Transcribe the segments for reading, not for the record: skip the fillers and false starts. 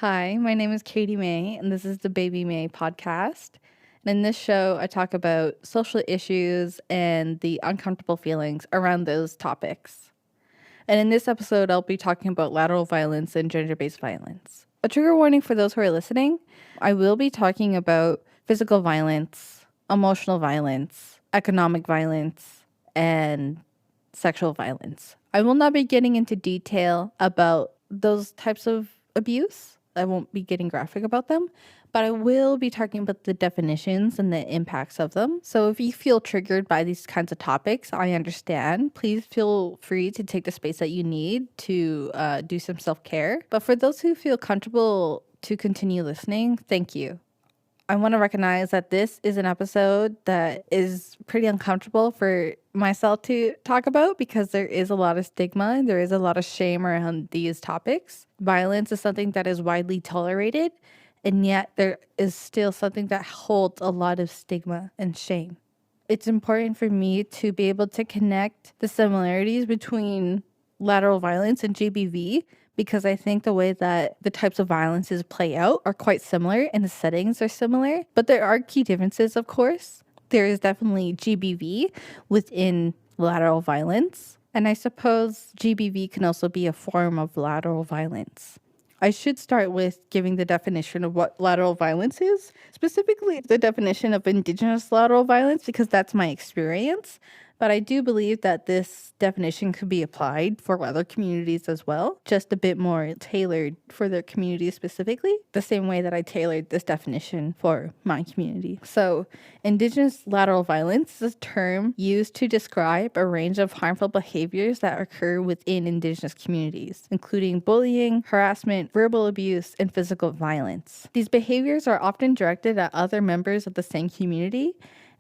Hi, my name is Katie May, and this is the Baby May podcast. And in this show, I talk about social issues and the uncomfortable feelings around those topics. And in this episode, I'll be talking about lateral violence and gender based violence. A trigger warning for those who are listening: I will be talking about physical violence, emotional violence, economic violence, and sexual violence. I will not be getting into detail about those types of abuse. I won't be getting graphic about them, but I will be talking about the definitions and the impacts of them. So if you feel triggered by these kinds of topics, I understand. Please feel free to take the space that you need to do some self-care. But for those who feel comfortable to continue listening, thank you. I want to recognize that this is an episode that is pretty uncomfortable for myself to talk about because there is a lot of stigma. There is a lot of shame around these topics. Violence is something that is widely tolerated, and yet there is still something that holds a lot of stigma and shame. It's important for me to be able to connect the similarities between lateral violence and GBV, because I think the way that the types of violences play out are quite similar and the settings are similar. But there are key differences, of course. There is definitely GBV within lateral violence. And I suppose GBV can also be a form of lateral violence. I should start with giving the definition of what lateral violence is, specifically the definition of Indigenous lateral violence, because that's my experience. But I do believe that this definition could be applied for other communities as well, just a bit more tailored for their community specifically, the same way that I tailored this definition for my community. So, Indigenous lateral violence is a term used to describe a range of harmful behaviors that occur within Indigenous communities, including bullying, harassment, verbal abuse, and physical violence. These behaviors are often directed at other members of the same community,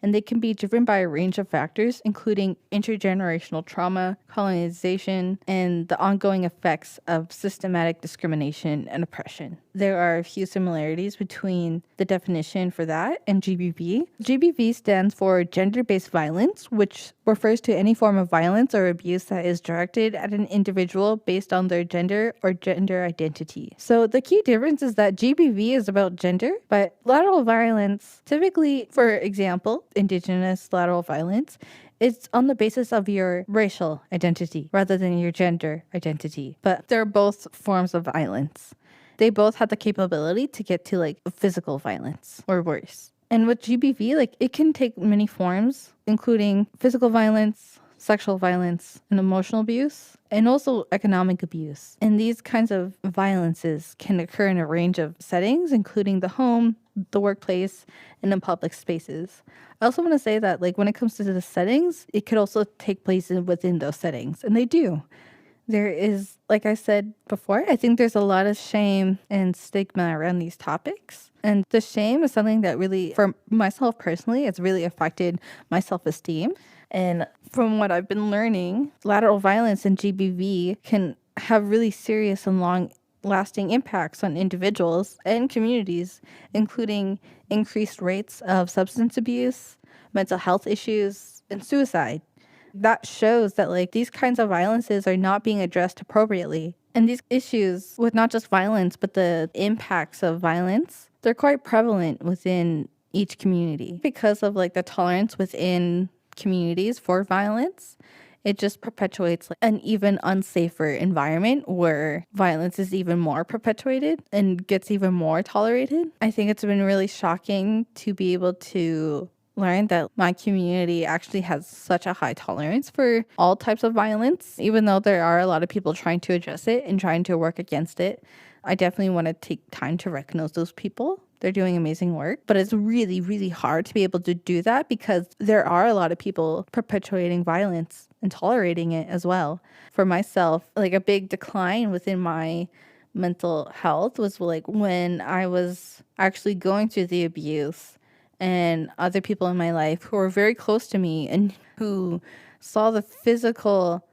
and they can be driven by a range of factors, including intergenerational trauma, colonization, and the ongoing effects of systematic discrimination and oppression. There are a few similarities between the definition for that and GBV. GBV stands for gender-based violence, which refers to any form of violence or abuse that is directed at an individual based on their gender or gender identity. So the key difference is that GBV is about gender, but lateral violence, typically, for example, Indigenous lateral violence, it's on the basis of your racial identity rather than your gender identity. But they're both forms of violence. They both have the capability to get to like physical violence or worse. And with GBV, it can take many forms, including physical violence, sexual violence, and emotional abuse, and also economic abuse. And these kinds of violences can occur in a range of settings, including the home, the workplace, and in public spaces. I also want to say that when it comes to the settings, it could also take place within those settings, and they do. There is, like I said before, I think there's a lot of shame and stigma around these topics. And the shame is something that really, for myself personally, it's really affected my self-esteem. And from what I've been learning, lateral violence and GBV can have really serious and long-lasting impacts on individuals and communities, including increased rates of substance abuse, mental health issues, and suicide. That shows that these kinds of violences are not being addressed appropriately. And these issues with not just violence, but the impacts of violence, they're quite prevalent within each community. Because of the tolerance within communities for violence, it just perpetuates an even unsafer environment where violence is even more perpetuated and gets even more tolerated. I think it's been really shocking to be able to learn that my community actually has such a high tolerance for all types of violence, even though there are a lot of people trying to address it and trying to work against it. I definitely want to take time to recognize those people. They're doing amazing work, but it's really, really hard to be able to do that because there are a lot of people perpetuating violence and tolerating it as well. For myself, a big decline within my mental health was when I was actually going through the abuse, and other people in my life who were very close to me and who saw the physical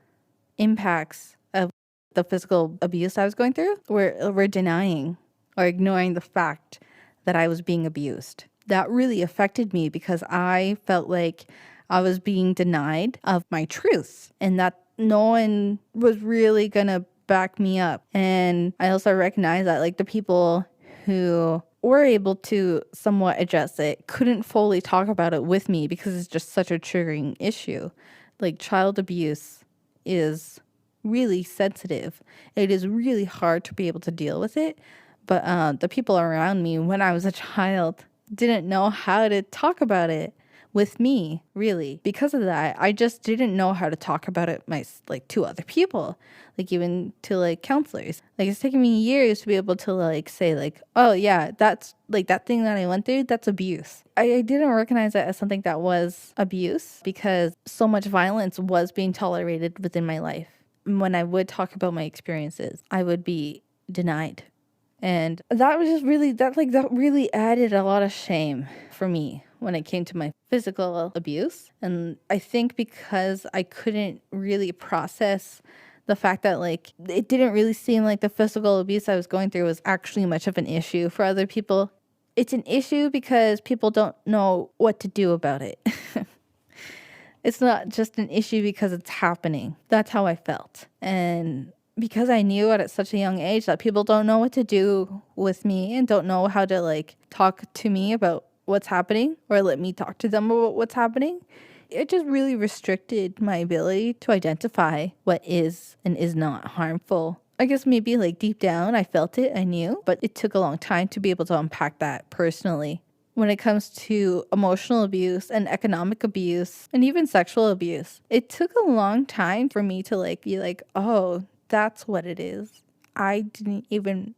impacts of the physical abuse I was going through were denying or ignoring the fact that I was being abused. That really affected me because I felt like I was being denied of my truth and that no one was really going to back me up. And I also recognize that like the people who were able to somewhat address it couldn't fully talk about it with me because it's just such a triggering issue. Like child abuse is really sensitive. It is really hard to be able to deal with it. But the people around me when I was a child didn't know how to talk about it with me, really. Because of that, I just didn't know how to talk about it to other people, like even to like counselors. Like it's taken me years to be able to like say like, oh yeah, that's like that thing that I went through, that's abuse. I didn't recognize it as something that was abuse because so much violence was being tolerated within my life. When I would talk about my experiences, I would be denied. And that was just really, that really added a lot of shame for me when it came to my physical abuse. And I think because I couldn't really process the fact that like it didn't really seem like the physical abuse I was going through was actually much of an issue for other people. It's an issue because people don't know what to do about it. It's not just an issue because it's happening. That's how I felt. And because I knew at such a young age that people don't know what to do with me and don't know how to like talk to me about what's happening or let me talk to them about what's happening, it just really restricted my ability to identify what is and is not harmful. I guess maybe like deep down I felt it, I knew, but it took a long time to be able to unpack that personally. When it comes to emotional abuse and economic abuse and even sexual abuse, it took a long time for me to like be like, oh, that's what it is. I couldn't even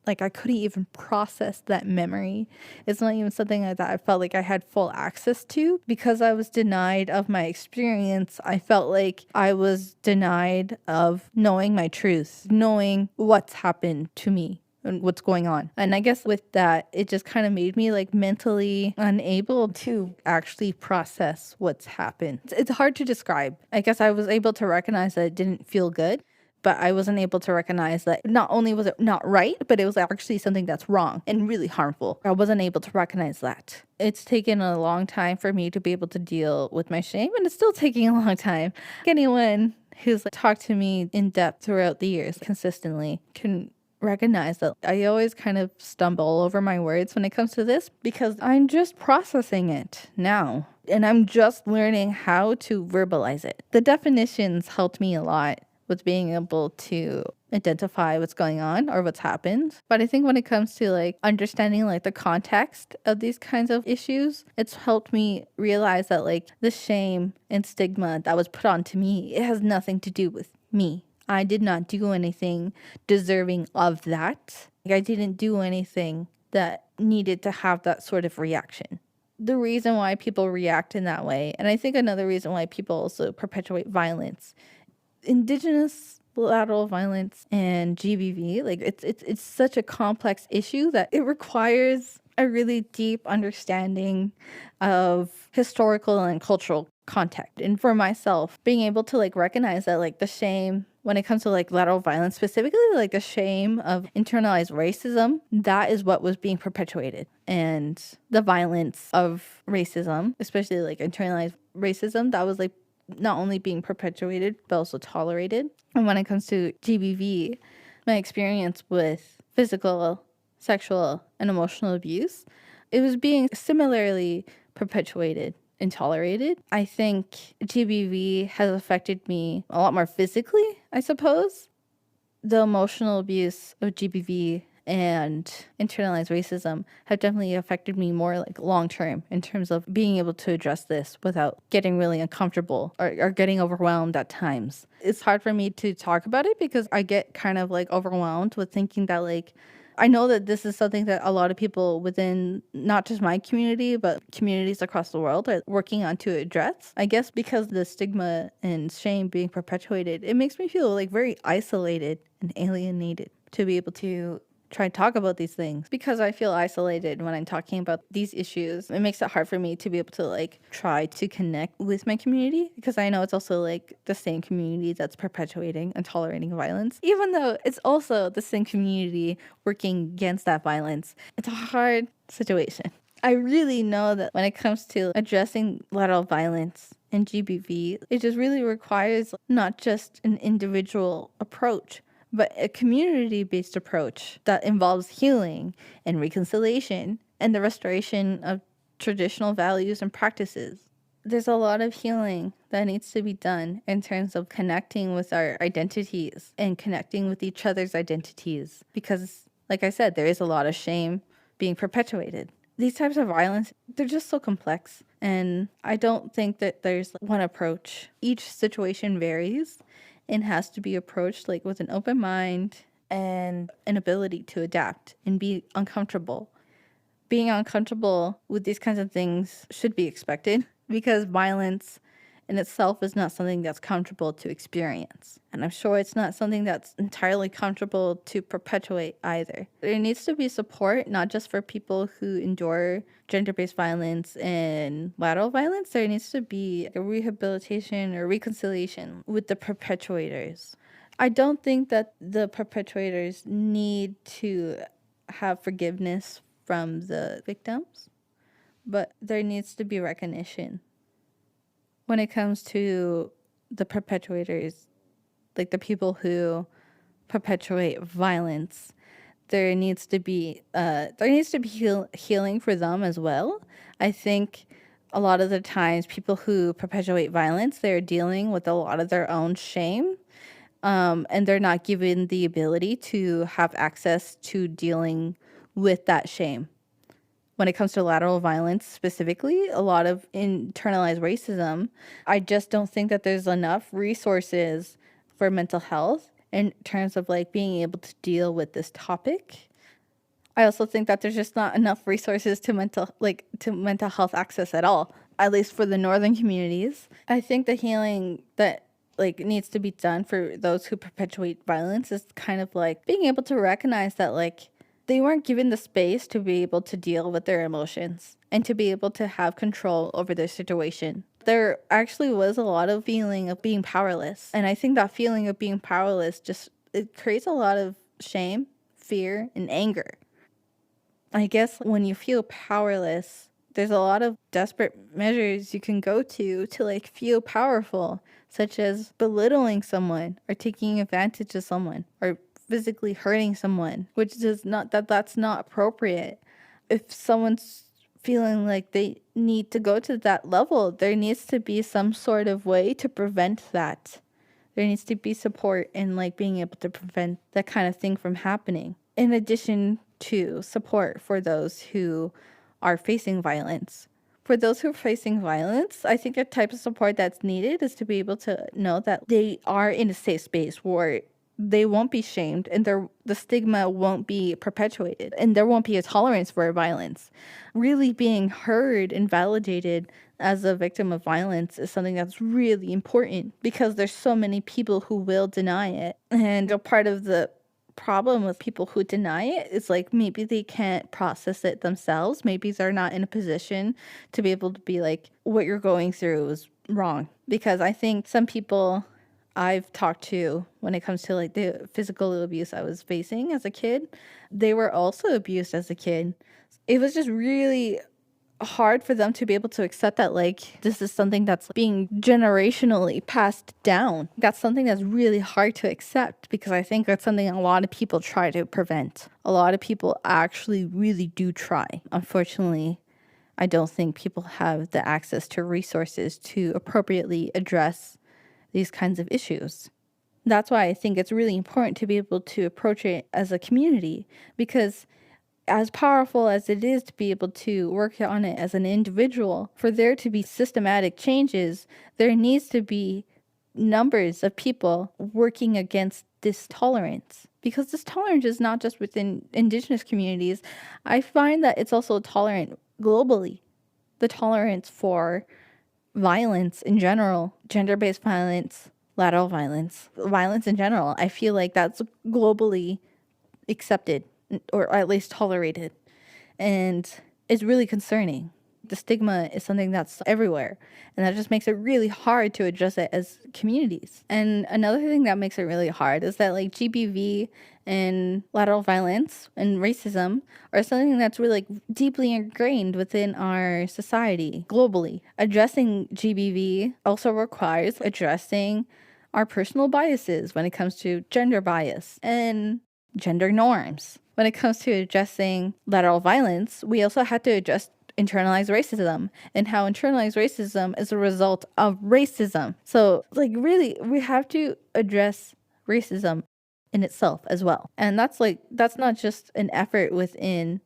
process that memory. It's not even something that I felt like I had full access to because I was denied of my experience. I felt like I was denied of knowing my truth, knowing what's happened to me and what's going on. And I guess with that, it just kind of made me like mentally unable to actually process what's happened. It's hard to describe. I guess I was able to recognize that it didn't feel good, but I wasn't able to recognize that not only was it not right, but it was actually something that's wrong and really harmful. I wasn't able to recognize that. It's taken a long time for me to be able to deal with my shame, and it's still taking a long time. Anyone who's talked to me in depth throughout the years consistently can recognize that I always kind of stumble over my words when it comes to this because I'm just processing it now and I'm just learning how to verbalize it. The definitions helped me a lot with being able to identify what's going on or what's happened. But I think when it comes to like understanding like the context of these kinds of issues, it's helped me realize that like the shame and stigma that was put onto me, it has nothing to do with me. I did not do anything deserving of that. I didn't do anything that needed to have that sort of reaction. The reason why people react in that way, and I think another reason why people also perpetuate violence, Indigenous lateral violence and GBV, like it's such a complex issue that it requires a really deep understanding of historical and cultural context. And for myself, being able to like recognize that like the shame when it comes to like lateral violence, specifically like the shame of internalized racism, that is what was being perpetuated. And the violence of racism, especially like internalized racism, that was like not only being perpetuated, but also tolerated. And when it comes to GBV, my experience with physical, sexual, and emotional abuse, it was being similarly perpetuated and tolerated. I think GBV has affected me a lot more physically, I suppose. The emotional abuse of GBV and internalized racism have definitely affected me more like long term in terms of being able to address this without getting really uncomfortable or getting overwhelmed at times. It's hard for me to talk about it because I get kind of like overwhelmed with thinking that like I know that this is something that a lot of people within not just my community, but communities across the world are working on to address. I guess because the stigma and shame being perpetuated, it makes me feel like very isolated and alienated to be able to try and talk about these things. Because I feel isolated when I'm talking about these issues, it makes it hard for me to be able to like try to connect with my community, because I know it's also like the same community that's perpetuating and tolerating violence, even though it's also the same community working against that violence. It's a hard situation. I really know that when it comes to addressing lateral violence and GBV, it just really requires not just an individual approach, but a community-based approach that involves healing and reconciliation and the restoration of traditional values and practices. There's a lot of healing that needs to be done in terms of connecting with our identities and connecting with each other's identities because, like I said, there is a lot of shame being perpetuated. These types of violence, they're just so complex, and I don't think that there's one approach. Each situation varies and has to be approached like with an open mind and an ability to adapt and be uncomfortable. Being uncomfortable with these kinds of things should be expected because violence in itself is not something that's comfortable to experience. And I'm sure it's not something that's entirely comfortable to perpetuate either. There needs to be support, not just for people who endure gender-based violence and lateral violence. There needs to be a rehabilitation or reconciliation with the perpetuators. I don't think that the perpetrators need to have forgiveness from the victims, but there needs to be recognition. When it comes to the perpetuators, like the people who perpetuate violence, there needs to be healing for them as well. I think a lot of the times people who perpetuate violence, they're dealing with a lot of their own shame, and they're not given the ability to have access to dealing with that shame. When it comes to lateral violence specifically, a lot of internalized racism, I just don't think that there's enough resources for mental health in terms of like being able to deal with this topic. I also think that there's just not enough resources to mental health access at all, at least for the northern communities. I think the healing that like needs to be done for those who perpetuate violence is kind of like being able to recognize that like they weren't given the space to be able to deal with their emotions and to be able to have control over their situation. There actually was a lot of feeling of being powerless. And I think that feeling of being powerless it creates a lot of shame, fear, and anger. I guess when you feel powerless, there's a lot of desperate measures you can go to like feel powerful, such as belittling someone or taking advantage of someone or physically hurting someone, which is that's not appropriate. If someone's feeling like they need to go to that level, there needs to be some sort of way to prevent that. There needs to be support in like being able to prevent that kind of thing from happening. In addition to support for those who are facing violence. For those who are facing violence, I think a type of support that's needed is to be able to know that they are in a safe space where they won't be shamed and the stigma won't be perpetuated and there won't be a tolerance for violence. Really being heard and validated as a victim of violence is something that's really important because there's so many people who will deny it. And a part of the problem with people who deny it is like maybe they can't process it themselves. Maybe they're not in a position to be able to be like, what you're going through is wrong. Because I think some people I've talked to when it comes to like the physical abuse I was facing as a kid, they were also abused as a kid. It was just really hard for them to be able to accept that like this is something that's being generationally passed down. That's something that's really hard to accept because I think that's something a lot of people try to prevent. A lot of people actually really do try. Unfortunately, I don't think people have the access to resources to appropriately address these kinds of issues. That's why I think it's really important to be able to approach it as a community, because as powerful as it is to be able to work on it as an individual, for there to be systematic changes, there needs to be numbers of people working against this tolerance. Because this tolerance is not just within Indigenous communities. I find that it's also tolerant globally. The tolerance for violence in general, gender-based violence, lateral violence, violence in general, I feel like that's globally accepted or at least tolerated. And it's really concerning. The stigma is something that's everywhere. And that just makes it really hard to address it as communities. And another thing that makes it really hard is that like GBV and lateral violence and racism are something that's really like deeply ingrained within our society globally. Addressing GBV also requires addressing our personal biases when it comes to gender bias and gender norms. When it comes to addressing lateral violence, we also had to address internalized racism and how internalized racism is a result of racism. So, like, really, we have to address racism in itself as well. And that's not just an effort within,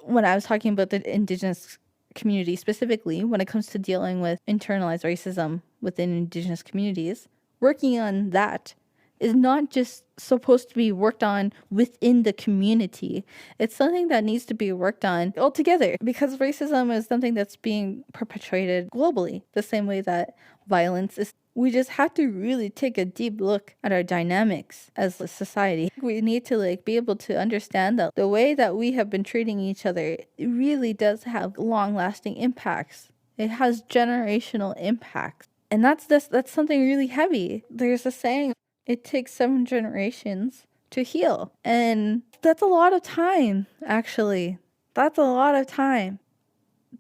when I was talking about the Indigenous community specifically, when it comes to dealing with internalized racism within Indigenous communities, working on that is not just supposed to be worked on within the community. It's something that needs to be worked on altogether, because racism is something that's being perpetrated globally, the same way that violence is. We just have to really take a deep look at our dynamics as a society. We need to be able to understand that the way that we have been treating each other, it really does have long-lasting impacts. It has generational impacts. And that's something really heavy. There's a saying, it takes 7 generations to heal. And that's a lot of time, actually. That's a lot of time.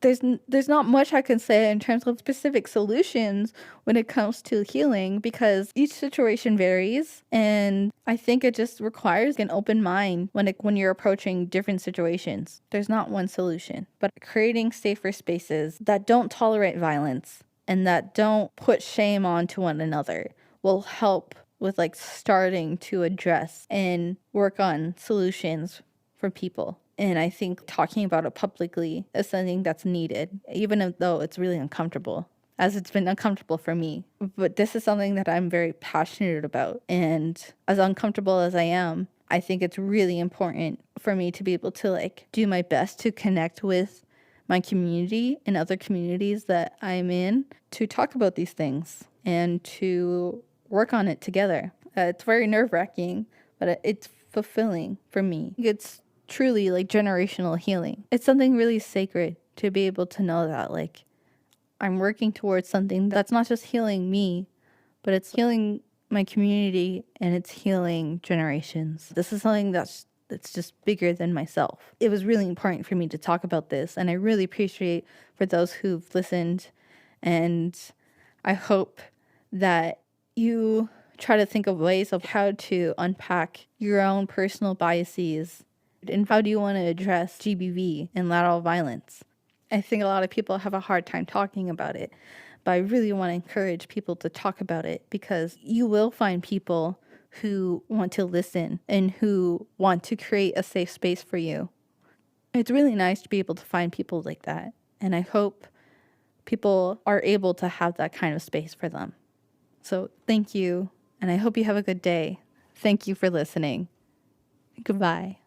There's not much I can say in terms of specific solutions when it comes to healing, because each situation varies, and I think it just requires an open mind when you're approaching different situations. There's not one solution, but creating safer spaces that don't tolerate violence and that don't put shame onto one another will help with starting to address and work on solutions for people. And I think talking about it publicly is something that's needed, even though it's really uncomfortable, as it's been uncomfortable for me. But this is something that I'm very passionate about. And as uncomfortable as I am, I think it's really important for me to be able to do my best to connect with my community and other communities that I'm in, to talk about these things and to work on it together. It's very nerve-wracking, but it's fulfilling for me. It's truly generational healing. It's something really sacred to be able to know that I'm working towards something that's not just healing me, but it's healing my community and it's healing generations. This is something that's just bigger than myself. It was really important for me to talk about this, and I really appreciate for those who've listened, and I hope that you try to think of ways of how to unpack your own personal biases. And how do you want to address GBV and lateral violence? I think a lot of people have a hard time talking about it, but I really want to encourage people to talk about it, because you will find people who want to listen and who want to create a safe space for you. It's really nice to be able to find people like that, and I hope people are able to have that kind of space for them. So thank you, and I hope you have a good day. Thank you for listening. Goodbye.